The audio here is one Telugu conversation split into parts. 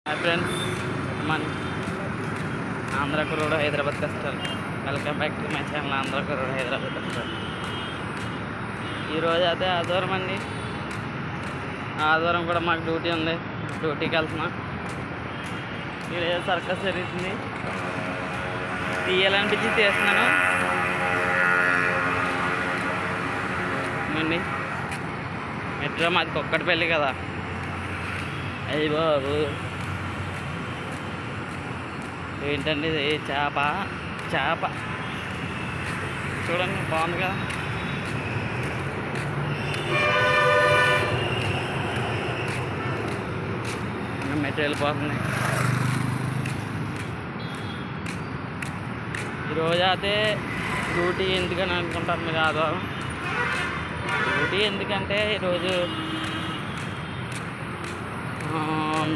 హాయ్ ఫ్రెండ్స్, మన ఆంధ్ర కుర్రోడు హైదరాబాద్ కష్టాలు. Welcome back to my channel Andhra కుర్రోడు హైదరాబాద్ కష్టాలు. ఈరోజు అయితే ఆదివారం అండి. ఆదివారం కూడా మాకు డ్యూటీ ఉంది. డ్యూటీకి వెళ్తున్నా. ఈరోజు సర్కస్ జరుగుతుంది. తీయాలనిపించి తీస్తున్నాను అండి. మెట్రో మాది కుక్కటిపల్లి కదా. అయ్యి బాబు, ఏంటండి ఇది? చేప చూడండి, బాగుంది కదా. మెట్రో వెళ్ళిపోతుంది. ఈరోజు అయితే డ్యూటీ ఎందుకని అనుకుంటారు మీరు? ఆదివారం డ్యూటీ ఎందుకంటే ఈరోజు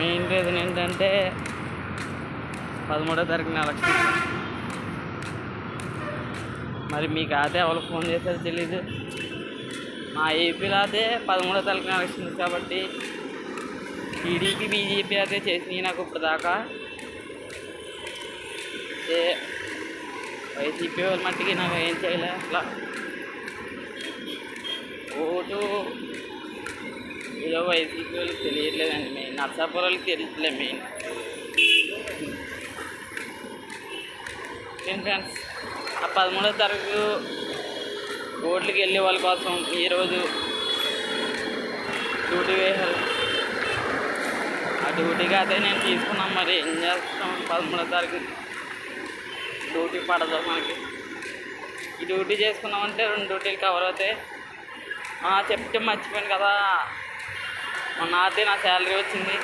మెయిన్ రీజన్ ఏంటంటే 13వ తారీఖున ఎలక్షన్. మరి మీకు అయితే ఎవరు ఫోన్ చేసేది తెలీదు. మా ఏపీలో అయితే 13వ తారీఖున ఎలక్షన్ కాబట్టి టీడీపీ బీజేపీ అయితే చేసినాయి నాకు ఇప్పుడు దాకా. వైసీపీ వాళ్ళ మట్టికి నాకు ఏం చేయలే. అట్లా ఓటు ఏదో వైసీపీ వాళ్ళకి తెలియట్లేదండి. మెయిన్ నర్సాపురం వాళ్ళకి తెలియట్లేదు. మెయిన్ ఫ్రెండ్స్, ఆ 13వ తారీఖు ఓట్లకి వెళ్ళే వాళ్ళ కోసం ఈరోజు డ్యూటీ వేశారు. ఆ డ్యూటీకి అయితే నేను తీసుకున్నాం. మరి ఏం చేస్తాం? 13వ తారీఖు డ్యూటీ పడదు మనకి. ఈ డ్యూటీ చేసుకున్నామంటే 2 డ్యూటీలు కవర్ అవుతాయి. చెప్తే మర్చిపోయాను కదా, మొన్న అయితే నా శాలరీ వచ్చింది.